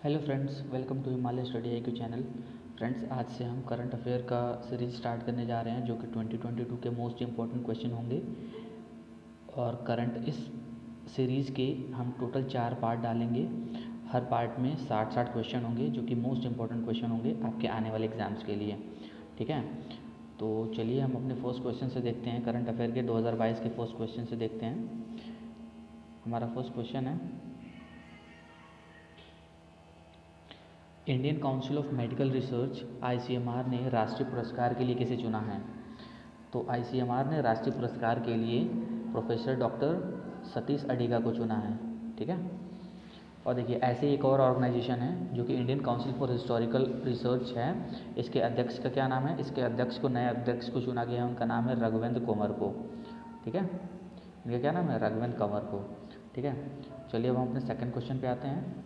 Hello friends, welcome to Himalaya study IQ channel. Friends, आज से हम करंट अफेयर का सीरीज स्टार्ट करने जा रहे हैं जो कि 2022 के मोस्ट इम्पॉर्टेंट क्वेश्चन होंगे। और करंट इस सीरीज़ के हम टोटल 4 पार्ट डालेंगे। हर पार्ट में 60 क्वेश्चन होंगे जो कि मोस्ट इम्पॉर्टेंट क्वेश्चन होंगे आपके आने वाले एग्ज़ाम्स के लिए। ठीक है, तो चलिए हम अपने फर्स्ट क्वेश्चन से देखते हैं। करंट अफेयर के 2022 के फर्स्ट क्वेश्चन से देखते हैं। हमारा फर्स्ट क्वेश्चन है, Indian council of medical research ICMR ने राष्ट्रीय पुरस्कार के लिए किसे चुना है? तो ICMR ने राष्ट्रीय पुरस्कार के लिए प्रोफेसर डॉक्टर सतीश अडिगा को चुना है। ठीक है, और देखिए ऐसे एक और ऑर्गेनाइजेशन है जो कि Indian council for historical research है। इसके अध्यक्ष का क्या नाम है? इसके अध्यक्ष को, नए अध्यक्ष को चुना गया है, उनका नाम है राघवेंद्र कंवर को। ठीक है, इनका क्या नाम है? राघवेंद्र कंवर को। ठीक है, चलिए अब हम अपने सेकंड क्वेश्चन पे आते हैं।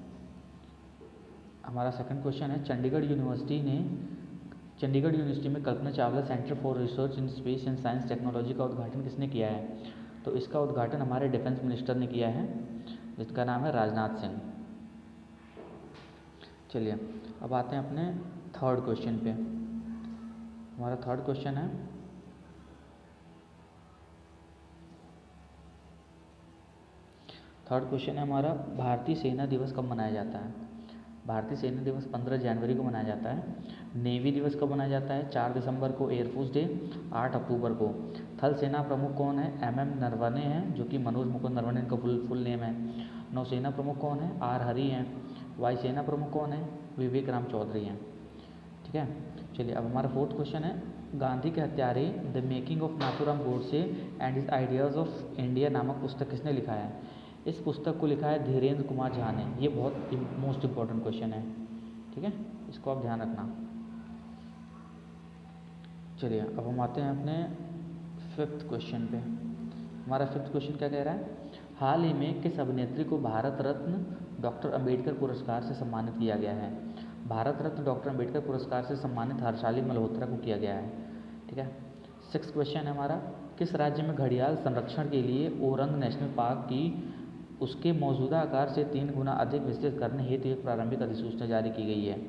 हमारा सेकंड क्वेश्चन है, चंडीगढ़ यूनिवर्सिटी में Kalpana Chawla centre for research in space and science technology का उद्घाटन किसने किया है? तो इसका उद्घाटन हमारे डिफेंस मिनिस्टर ने किया है, जिसका नाम है राजनाथ सिंह। चलिए अब आते हैं अपने थर्ड क्वेश्चन पे। हमारा थर्ड क्वेश्चन है, हमारा भारतीय सेना दिवस कब मनाया जाता है? भारतीय सेना दिवस 15 जनवरी को मनाया जाता है। नेवी दिवस कब मनाया जाता है? 4 दिसंबर को एयरफोर्स डे, 8 अक्टूबर को। थल सेना प्रमुख कौन है? MM नरवणे हैं, जो कि मनोज मुकुंद नरवणे इनका फुल नेम है। नौसेना प्रमुख कौन है? R हरि हैं। वायुसेना प्रमुख कौन है? विवेक राम चौधरी हैं। ठीक है, चलिए अब हमारा फोर्थ क्वेश्चन है, गांधी के हत्यारे the making of Nathuram Godse and his ideas of India नामक पुस्तक किसने लिखा है? इस पुस्तक को लिखा है धीरेन्द्र कुमार झा ने। ये बहुत मोस्ट इम्पॉर्टेंट क्वेश्चन है। ठीक है, इसको आप ध्यान रखना। चलिए अब हम आते हैं अपने फिफ्थ क्वेश्चन पे। हमारा फिफ्थ क्वेश्चन क्या कह रहा है, हाल ही में किस अभिनेत्री को भारत रत्न डॉक्टर अंबेडकर पुरस्कार से सम्मानित किया गया है? भारत रत्न डॉक्टर अंबेडकर पुरस्कार से सम्मानित हर्षाली मल्होत्रा को किया गया है। ठीक है, सिक्स क्वेश्चन है हमारा, किस राज्य में घड़ियाल संरक्षण के लिए ओरंग नेशनल पार्क की उसके मौजूदा आकार से 3 गुना अधिक विस्तृत करने हेतु एक प्रारंभिक अधिसूचना जारी की गई है?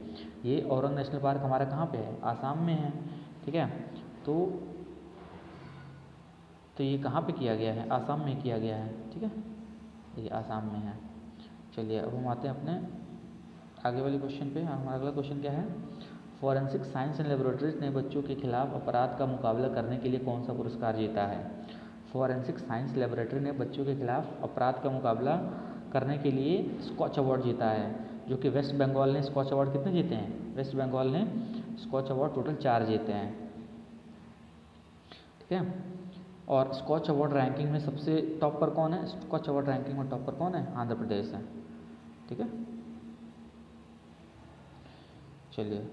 ये औरंग नेशनल पार्क हमारा कहाँ पे है? आसाम में है। ठीक है, तो ये कहाँ पे किया गया है? आसाम में किया गया है। ठीक है, ये आसाम में है। चलिए अब हम आते हैं अपने आगे वाले क्वेश्चन पे। हमारा अगला क्वेश्चन क्या है, फॉरेंसिक साइंस एंड लेबोरेटरीज ने बच्चों के खिलाफ अपराध का मुकाबला करने के लिए कौन सा पुरस्कार जीता है? फॉरेंसिक साइंस लेबोरेटरी ने बच्चों के खिलाफ अपराध का मुकाबला करने के लिए स्कॉच अवार्ड जीता है, जो कि वेस्ट बंगाल ने स्कॉच अवार्ड कितने जीते हैं? वेस्ट बंगाल ने स्कॉच अवार्ड टोटल 4 जीते हैं। ठीक है, और स्कॉच अवार्ड रैंकिंग में सबसे टॉप पर कौन है? स्कॉच अवार्ड रैंकिंग में टॉप पर कौन है? आंध्र प्रदेश है। ठीक है, चलिए अब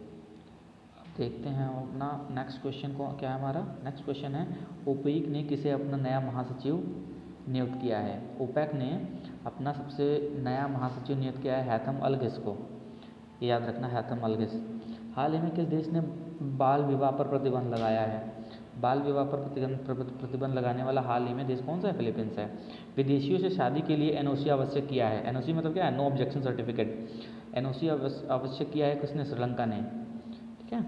देखते हैं अपना नेक्स्ट क्वेश्चन को क्या है। हमारा नेक्स्ट क्वेश्चन है, ओपेक ने किसे अपना नया महासचिव नियुक्त किया है? ओपेक ने अपना सबसे नया महासचिव नियुक्त किया है हैथम अलगिस को। ये याद रखना, हैथम अलगिस। हाल ही में किस देश ने बाल विवाह पर प्रतिबंध लगाया है? बाल विवाह पर प्रतिबंध लगाने वाला हाल ही में देश कौन सा है? फिलीपींस है। विदेशियों से शादी के लिए NOC आवश्यक किया है। NOC मतलब क्या है? No objection certificate. NOC आवश्यक किया है किसने? श्रीलंका ने। ठीक है,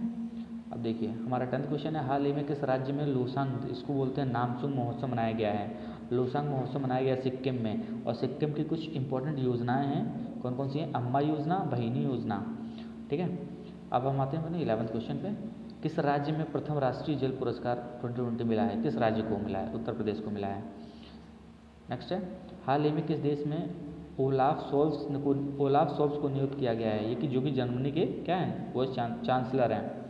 अब देखिए हमारा 10th क्वेश्चन है, हाल ही में किस राज्य में लोसांग, इसको बोलते हैं नामसूंग महोत्सव मनाया गया है? लोसांग महोत्सव मनाया गया सिक्किम में। और सिक्किम की कुछ इंपॉर्टेंट योजनाएं हैं, कौन कौन सी हैं? अम्मा योजना, बहिनी योजना। ठीक है, अब हम आते हैं अपने 11th क्वेश्चन पे, किस राज्य में प्रथम राष्ट्रीय जल पुरस्कार 2020 मिला है? किस राज्य को मिला है? उत्तर प्रदेश को मिला है। नेक्स्ट है, हाल ही में किस देश में ओलाफ सोल्स को नियुक्त किया गया है? ये कि जो कि जर्मनी के क्या हैं? वो चांसलर हैं।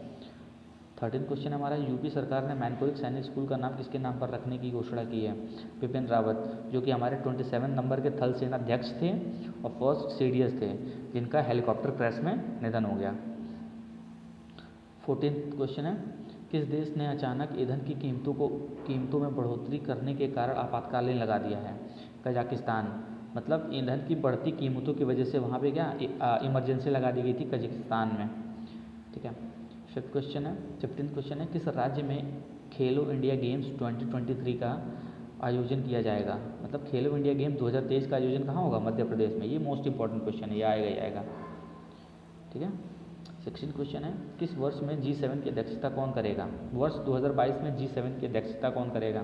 13 क्वेश्चन हमारा, यूपी सरकार ने मैनकोरिक सैनिक स्कूल का नाम किसके नाम पर रखने की घोषणा की है? बिपिन रावत, जो कि हमारे 27 नंबर के थल सेना अध्यक्ष थे और फर्स्ट CDS थे, जिनका हेलीकॉप्टर क्रैश में निधन हो गया। 14 क्वेश्चन है, किस देश ने अचानक ईंधन की कीमतों में बढ़ोतरी करने के कारण आपातकालीन लगा दिया है? कजाकिस्तान। मतलब ईंधन की बढ़ती कीमतों की वजह से वहाँ पे क्या इमरजेंसी लगा दी गई थी कजाकिस्तान में। ठीक है, 15th क्वेश्चन है, किस राज्य में खेलो इंडिया गेम्स 2023 का आयोजन किया जाएगा? मतलब खेलो इंडिया गेम्स 2023 का आयोजन कहाँ होगा? मध्य प्रदेश में। ये मोस्ट इंपॉर्टेंट क्वेश्चन है, ये आएगा ही आएगा। ठीक है। 16 क्वेश्चन है, किस वर्ष में G7 की अध्यक्षता कौन करेगा? वर्ष 2022 में G7 की अध्यक्षता कौन करेगा?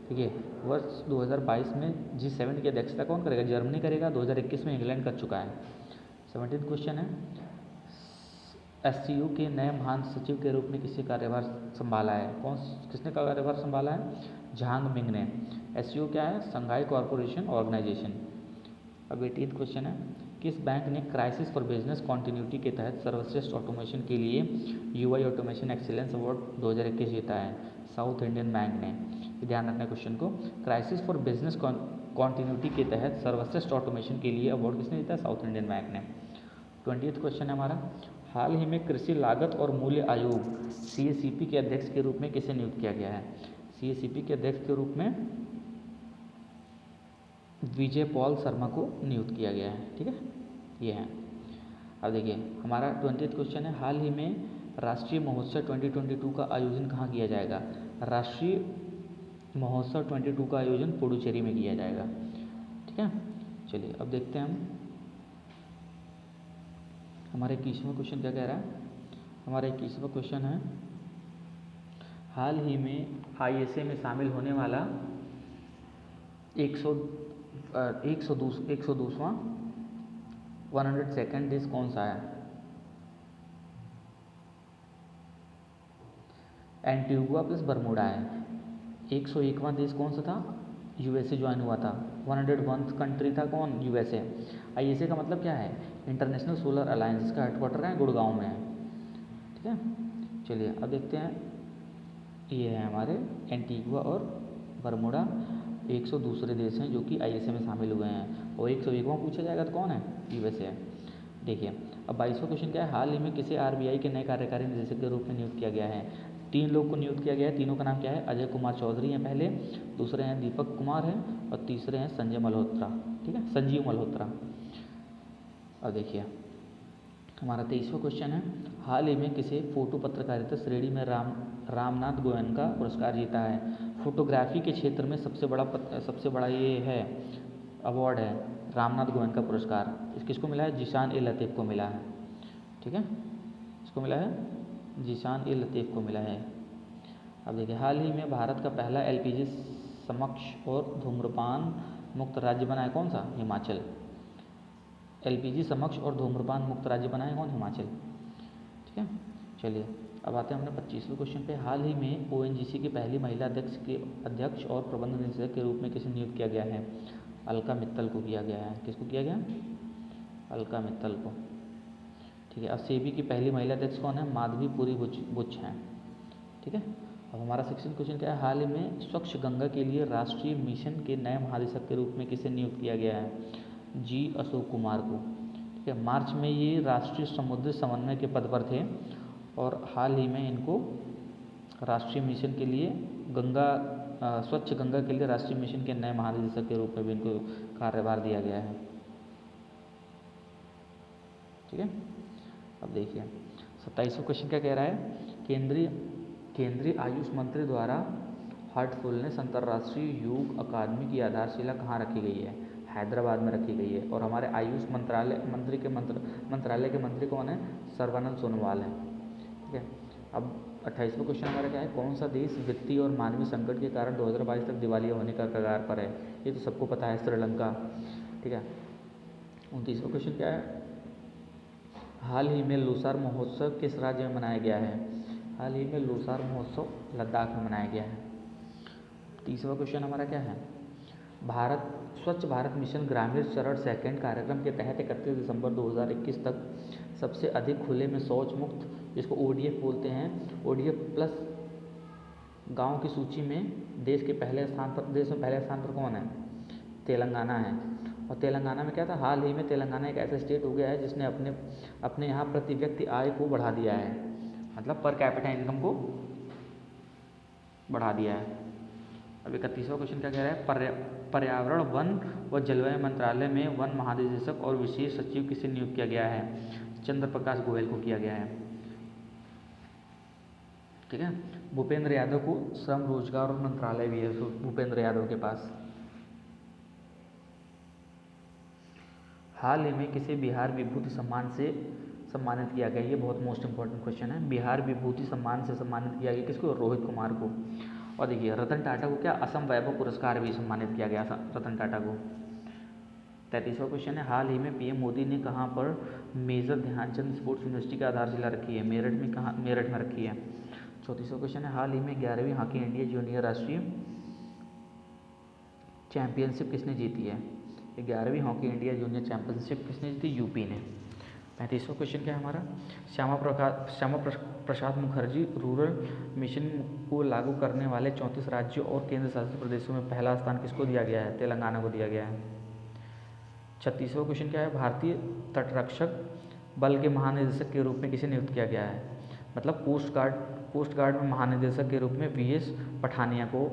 ठीक है, वर्ष 2022 में G7 की अध्यक्षता कौन करेगा? जर्मनी करेगा। 2021 में इंग्लैंड कर चुका है। 17 क्वेश्चन है, SCO के नए महासचिव के रूप में किसने कार्यभार संभाला है? किसने कार्यभार संभाला है? झांग मिंग ने। SCO क्या है? Shanghai corporation organisation. अब 18 क्वेश्चन है, किस बैंक ने क्राइसिस फॉर बिजनेस कॉन्टिन्यूटी के तहत सर्वश्रेष्ठ ऑटोमेशन के लिए UI ऑटोमेशन एक्सीलेंस अवार्ड 2021 जीता है? साउथ इंडियन बैंक ने। ध्यान रखना क्वेश्चन को, क्राइसिस फॉर बिजनेस कॉन्टिन्यूटी के तहत सर्वश्रेष्ठ ऑटोमेशन के लिए अवार्ड किसने जीता है? साउथ इंडियन बैंक ने। 20th क्वेश्चन है हमारा, हाल ही में कृषि लागत और मूल्य आयोग CACP के अध्यक्ष के रूप में किसे नियुक्त किया गया है? CACP के अध्यक्ष के रूप में विजय पॉल शर्मा को नियुक्त किया गया है। ठीक है, ये है। अब देखिए हमारा 20th क्वेश्चन है, हाल ही में राष्ट्रीय महोत्सव 2022 का आयोजन कहाँ किया जाएगा? राष्ट्रीय महोत्सव 22 का आयोजन पुडुचेरी में किया जाएगा। ठीक है, चलिए अब देखते हैं हम हमारे 21वां क्वेश्चन क्या कह रहा है। हमारा 21वां क्वेश्चन है, हाल ही में ISA में शामिल होने वाला 102वां 102nd देश कौन सा है? एंटीगुआ प्लस बरमूडा है। 101वां देश कौन सा था? USA ज्वाइन हुआ था। 101th कंट्री था कौन? USA। ISA का मतलब क्या है? International solar alliance. इसका हेडक्वार्टर है गुड़गांव में है। ठीक है, चलिए अब देखते हैं, ये है हमारे एंटीगुआ और बरमूडा 102 देश हैं जो कि ISA में शामिल हुए हैं, और 101वां पूछा जाएगा तो कौन है? USA है। देखिए अब 22वां क्वेश्चन क्या है, हाल ही में किसे RBI के नए कार्यकारी निदेशक के रूप में नियुक्त किया गया है? 3 लोग को नियुक्त किया गया है। तीनों का नाम क्या है? अजय कुमार चौधरी हैं पहले, दूसरे हैं दीपक कुमार हैं, और तीसरे हैं संजय मल्होत्रा। ठीक है, संजीव मल्होत्रा। अब देखिए हमारा 23वां क्वेश्चन है, हाल ही में किसे फोटो पत्रकारिता श्रेणी में रामनाथ गोयनका पुरस्कार जीता है? फोटोग्राफी के क्षेत्र में सबसे बड़ा ये है अवार्ड है रामनाथ गोयनका पुरस्कार। किसको मिला है? जीशान ए लतीफ़ को मिला है। ठीक है, इसको मिला है जीशान ए लतीफ़ को मिला है। अब देखिए हाल ही में भारत का पहला LPG समक्ष और धूम्रपान मुक्त राज्य बना है कौन सा? हिमाचल। LPG समक्ष और धूम्रपान मुक्त राज्य बना है कौन? हिमाचल। ठीक है, चलिए अब आते हैं अपने 25वें क्वेश्चन पे, हाल ही में ONGC की पहली महिला अध्यक्ष और प्रबंध निदेशक के रूप में किसे नियुक्त किया गया है? अलका मित्तल को किया गया है। किसको किया गया? अलका मित्तल को। ठीक है, अब सेबी की पहली महिला अध्यक्ष कौन है? माधवी पुरी बुच हैं। ठीक है, अब हमारा 16 क्वेश्चन क्या है, हाल ही में स्वच्छ गंगा के लिए राष्ट्रीय मिशन के नए महानिदेशक के रूप में किसे नियुक्त किया गया है? G अशोक कुमार को। ठीक है, मार्च में ये राष्ट्रीय समुद्री समन्वय के पद पर थे, और हाल ही में इनको राष्ट्रीय मिशन के लिए स्वच्छ गंगा के लिए राष्ट्रीय मिशन के नए महानिदेशक के रूप में भी इनको कार्यभार दिया गया है। ठीक है, अब देखिए 27वां क्वेश्चन क्या कह रहा है, केंद्रीय आयुष मंत्री द्वारा हार्टफुलनेस अंतर्राष्ट्रीय योग अकादमी की आधारशिला कहाँ रखी गई है? हैदराबाद में रखी गई है। और हमारे आयुष मंत्रालय के मंत्री कौन है? सर्बानंद सोनोवाल हैं। ठीक है, अब 28वां क्वेश्चन हमारा क्या है, कौन सा देश वित्तीय और मानवीय संकट के कारण 2022 तक दिवालिया होने का कगार पर है? ये तो सबको पता है, श्रीलंका। ठीक है, 29वां क्वेश्चन क्या है, हाल ही में लोसार महोत्सव किस राज्य में मनाया गया है? हाल ही में लोसार महोत्सव लद्दाख में मनाया गया है। 30वां क्वेश्चन हमारा क्या है, स्वच्छ भारत मिशन ग्रामीण चरण सेकंड कार्यक्रम के तहत 31 दिसंबर 2021 तक सबसे अधिक खुले में शौच मुक्त, जिसको ODF बोलते हैं, ODF प्लस गांव की सूची में देश में पहले स्थान पर कौन है? तेलंगाना है। और तेलंगाना में क्या था, हाल ही में तेलंगाना एक ऐसा स्टेट हो गया है जिसने अपने यहाँ प्रति व्यक्ति आय को बढ़ा दिया है, मतलब पर कैपिटा इनकम को बढ़ा दिया है। अब 31वां क्वेश्चन क्या कह रहा है, पर्यावरण वन व जलवायु मंत्रालय में वन महानिदेशक और विशेष सचिव किसे नियुक्त किया गया है? चंद्र प्रकाश गोयल को किया गया है। ठीक है, भूपेंद्र यादव को श्रम रोजगार और मंत्रालय भी है भूपेंद्र यादव के पास। हाल ही में किसे बिहार विभूति सम्मान से सम्मानित किया गया? ये बहुत मोस्ट इंपॉर्टेंट क्वेश्चन है। बिहार विभूति सम्मान से सम्मानित किया गया किसको? रोहित कुमार को। और देखिए रतन टाटा को क्या असम वैभव पुरस्कार भी सम्मानित किया गया रतन टाटा को। 33वां क्वेश्चन है, हाल ही में पीएम मोदी ने कहाँ पर मेजर ध्यानचंद स्पोर्ट्स यूनिवर्सिटी की आधारशिला रखी है? मेरठ में। कहाँ? मेरठ में रखी है। 34वां क्वेश्चन है, हाल ही में 11वीं हॉकी इंडिया जूनियर राष्ट्रीय चैंपियनशिप किसने जीती है? 11वीं हॉकी इंडिया जूनियर चैंपियनशिप किसने जीती? यूपी ने। 35वां क्वेश्चन क्या है हमारा, श्यामा प्रसाद मुखर्जी रूरल मिशन को लागू करने वाले 34 राज्यों और केंद्र शासित प्रदेशों में पहला स्थान किसको दिया गया है? तेलंगाना को दिया गया है। 36वां क्वेश्चन क्या है, भारतीय तटरक्षक बल के महानिदेशक के रूप में किसे नियुक्त किया गया है? मतलब कोस्ट गार्ड में महानिदेशक के रूप में वीएस पठानिया को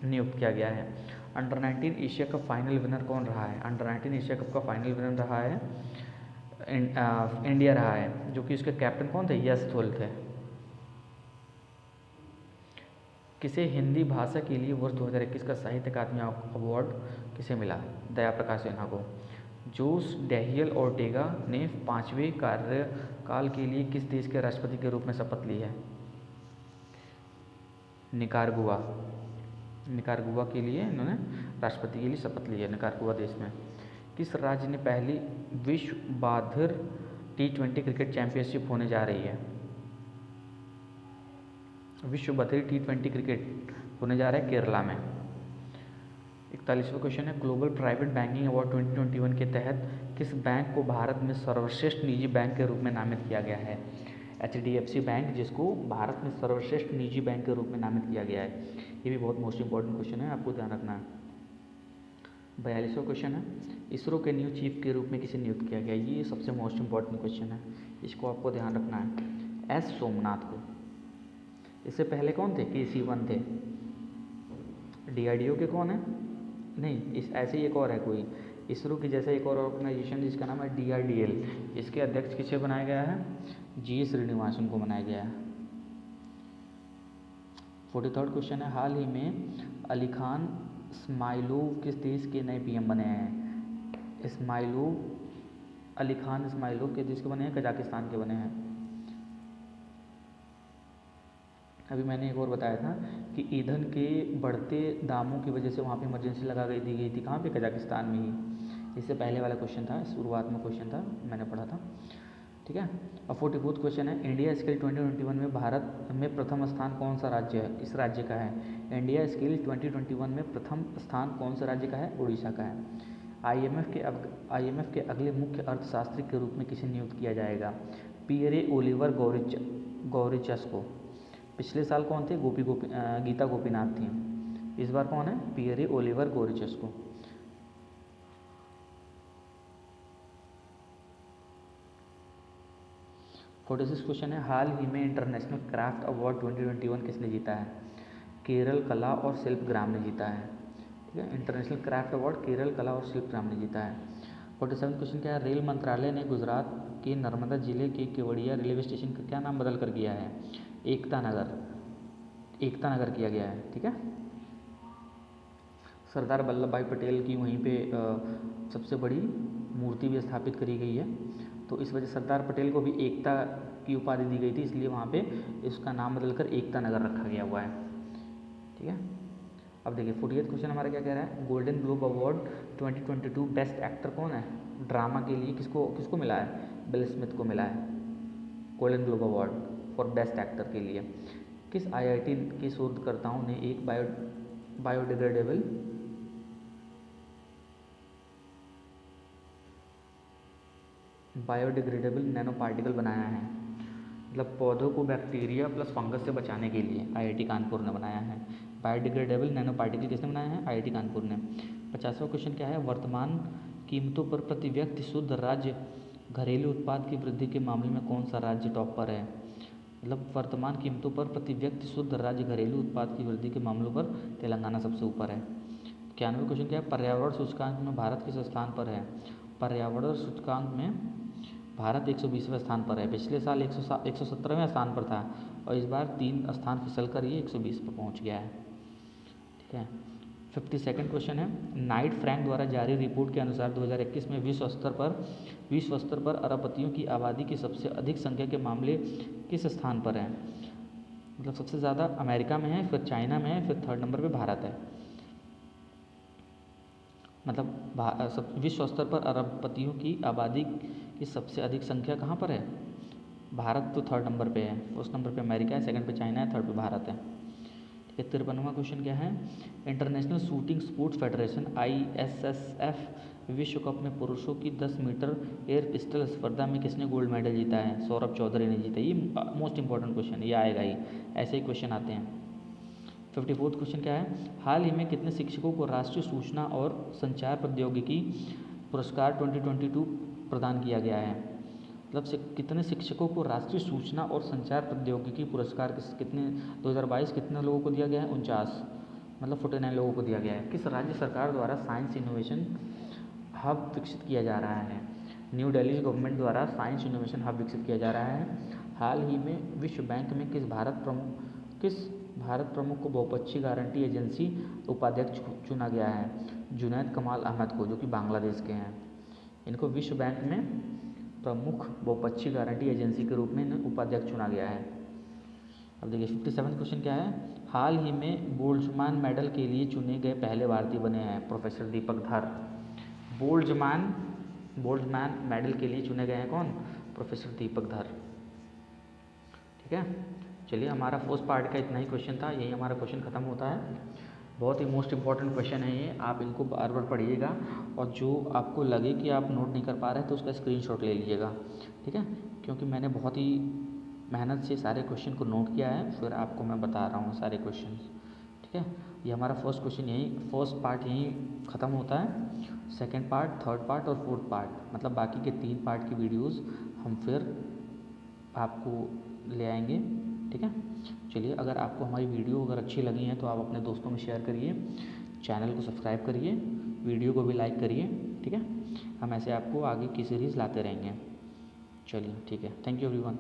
नियुक्त किया गया है। Under 19 Asia cup final winner कौन रहा है? अंडर 19 एशिया कप का फाइनल विनर रहा है इंडिया रहा है, जो कि उसके कैप्टन कौन थे? यश धोल थे। किसे हिंदी भाषा के लिए वर्ष 2021 का साहित्य अकादमी अवार्ड किसे मिला? दया प्रकाश सिन्हा को। जोस डैनियल ओर्टेगा ने 5वें कार्यकाल के लिए किस देश के राष्ट्रपति के रूप में शपथ ली है? निकारागुआ के लिए इन्होंने राष्ट्रपति के लिए शपथ ली है, निकारागुआ देश में। किस राज्य ने पहली विश्व बाधिर T20 क्रिकेट चैंपियनशिप होने जा रही है? विश्व बाधिर T20 क्रिकेट होने जा रहा है केरला में। 41वां क्वेश्चन है, ग्लोबल प्राइवेट बैंकिंग अवार्ड 2021 के तहत किस बैंक को भारत में सर्वश्रेष्ठ निजी बैंक के रूप में नामित किया गया है? HDFC बैंक, जिसको भारत में सर्वश्रेष्ठ निजी बैंक के रूप में नामित किया गया है। ये भी बहुत मोस्ट इंपॉर्टेंट क्वेश्चन है, आपको ध्यान रखना है। 42वां क्वेश्चन है, इसरो के न्यू चीफ के रूप में किसे नियुक्त किया गया? ये सबसे मोस्ट इंपॉर्टेंट क्वेश्चन है, इसको आपको ध्यान रखना है। एस सोमनाथ को। इससे पहले कौन थे? KC1 थे। DRDO के कौन है? नहीं, इस ऐसे ही एक और है कोई, इसरो की जैसा एक और ऑर्गेनाइजेशन जिसका नाम है DRDL। इसके अध्यक्ष किसे बनाया गया है? G श्रीनिवासन को बनाया गया है। 43rd क्वेश्चन है, हाल ही में अली खान इस्माइलोव किस देश के नए PM बने हैं? अली खान इस्माइलोव के देश के बने हैं? कजाकिस्तान के बने हैं। अभी मैंने एक और बताया था कि ईंधन के बढ़ते दामों की वजह से वहाँ पे इमरजेंसी दी गई थी। कहाँ पे? कजाकिस्तान में ही। इससे पहले वाला क्वेश्चन था, शुरुआत में क्वेश्चन था, मैंने पढ़ा था, ठीक है। अब 44वां क्वेश्चन है, इंडिया स्किल 2021 में भारत में प्रथम स्थान कौन सा राज्य है? इस राज्य का है। इंडिया स्किल 2021 में प्रथम स्थान कौन सा राज्य का है? उड़ीसा का है। IMF के अगले मुख्य अर्थशास्त्री के रूप में किसे नियुक्त किया जाएगा? पियरे ओलिवर गौरिचस को। पिछले साल कौन थे? गीता गोपीनाथ थी। इस बार कौन है? पियरे ओलिवर गौरिचस को। फोर्टी क्वेश्चन है, हाल ही में इंटरनेशनल क्राफ्ट अवार्ड 2021 किसने जीता है? केरल कला और शिल्प ग्राम ने जीता है, ठीक है। इंटरनेशनल क्राफ्ट अवार्ड केरल कला और शिल्प ग्राम ने जीता है। 47वां क्वेश्चन क्या है, रेल मंत्रालय ने गुजरात के नर्मदा जिले के केवड़िया रेलवे स्टेशन का क्या नाम बदल कर किया है? एकता नगर किया गया है, ठीक है। सरदार वल्लभ भाई पटेल की वहीं पे सबसे बड़ी मूर्ति भी स्थापित करी गई है, तो इस वजह सरदार पटेल को भी एकता की उपाधि दी गई थी, इसलिए वहाँ पे इसका नाम बदलकर एकता नगर रखा गया हुआ है, ठीक है। अब देखिए 48वां क्वेश्चन हमारा क्या कह रहा है, golden globe award 2022 best actor कौन है? ड्रामा के लिए किसको मिला है? विल स्मिथ को मिला है golden globe award for best actor के लिए। किस IIT के शोधकर्ताओं ने एक बायोडिग्रेडेबल नैनो पार्टिकल बनाया है? मतलब पौधों को बैक्टीरिया प्लस फंगस से बचाने के लिए IIT कानपुर ने बनाया है। बायोडिग्रेडेबल नैनो पार्टिकल किसने बनाया है? IIT कानपुर ने। 50वां क्वेश्चन क्या है, वर्तमान कीमतों पर प्रति व्यक्ति शुद्ध राज्य घरेलू उत्पाद की वृद्धि के मामले में कौन सा राज्य टॉप पर है? मतलब वर्तमान कीमतों पर प्रति व्यक्ति शुद्ध राज्य घरेलू उत्पाद की वृद्धि के मामलों पर तेलंगाना सबसे ऊपर है। 91वां क्वेश्चन क्या है, पर्यावरण सूचकांक में भारत किस स्थान पर है? पर्यावरण सूचकांक में भारत 120वें स्थान पर है। पिछले साल 117वें स्थान पर था और इस बार 3 स्थान फिसल कर ये 120 पर पहुँच गया है, ठीक है। 52nd क्वेश्चन है, नाइट फ्रैंक द्वारा जारी रिपोर्ट के अनुसार 2021 में विश्व स्तर पर अरबपतियों की आबादी की सबसे अधिक संख्या के मामले किस स्थान पर हैं? मतलब सबसे ज़्यादा अमेरिका में है, फिर चाइना में है, फिर थर्ड नंबर पे भारत है। मतलब विश्व स्तर पर अरबपतियों की आबादी की सबसे अधिक संख्या कहाँ पर है? भारत तो थर्ड नंबर पे है, फर्स्ट नंबर पे अमेरिका है, सेकंड पे चाइना है, थर्ड पे भारत है। ठीक है, 53वां क्वेश्चन क्या है, international shooting sports federation ISSF विश्व कप में पुरुषों की 10 मीटर एयर पिस्टल स्पर्धा में किसने गोल्ड मेडल जीता है? सौरभ चौधरी ने जीता। ये मोस्ट इंपॉर्टेंट क्वेश्चन, ये आएगा ही, ऐसे ही क्वेश्चन आते हैं। 54th क्वेश्चन क्या है, हाल ही में कितने शिक्षकों को राष्ट्रीय सूचना और संचार प्रौद्योगिकी पुरस्कार 2022 प्रदान किया गया है? मतलब से कितने शिक्षकों को राष्ट्रीय सूचना और संचार प्रौद्योगिकी पुरस्कार कितने 2022 कितने लोगों को दिया गया है? 49, मतलब 49 लोगों को दिया गया है। किस राज्य सरकार द्वारा साइंस इनोवेशन हब विकसित किया जा रहा है? न्यू दिल्ली गवर्नमेंट द्वारा साइंस इनोवेशन हब विकसित किया जा रहा है। हाल ही में विश्व बैंक में किस भारत प्रमुख को बहुपक्षीय गारंटी एजेंसी उपाध्यक्ष चुना गया है? जुनैद कमाल अहमद को, जो कि बांग्लादेश के हैं। इनको विश्व बैंक में प्रमुख बहुपक्षीय गारंटी एजेंसी के रूप में इन्हें उपाध्यक्ष चुना गया है। अब देखिए 57 क्वेश्चन क्या है, हाल ही में बोल्ट्जमान मेडल के लिए चुने गए पहले भारतीय बने हैं? प्रोफेसर दीपक धर। बोल्ट्जमान मेडल के लिए चुने गए हैं कौन? प्रोफेसर दीपक धर। ठीक है, चलिए हमारा फर्स्ट पार्ट का इतना ही क्वेश्चन था, यही हमारा क्वेश्चन खत्म होता है। बहुत ही मोस्ट इंपॉर्टेंट क्वेश्चन है ये, आप इनको बार बार पढ़िएगा और जो आपको लगे कि आप नोट नहीं कर पा रहे तो उसका स्क्रीनशॉट ले लीजिएगा। ठीक है, क्योंकि मैंने बहुत ही मेहनत से सारे क्वेश्चन को नोट किया है, फिर आपको मैं बता रहा हूँ सारे क्वेश्चन। ठीक है, ये हमारा फर्स्ट क्वेश्चन फर्स्ट पार्ट यहीं ख़त्म होता है। सेकेंड पार्ट, थर्ड पार्ट और फोर्थ पार्ट, मतलब बाकी के 3 पार्ट की वीडियोज़ हम फिर आपको ले आएंगे। ठीक है, चलिए अगर आपको हमारी वीडियो अगर अच्छी लगी है तो आप अपने दोस्तों में शेयर करिए, चैनल को सब्सक्राइब करिए, वीडियो को भी लाइक करिए। ठीक है, हम ऐसे आपको आगे की सीरीज़ लाते रहेंगे। चलिए ठीक है, थैंक यू एवरीवन।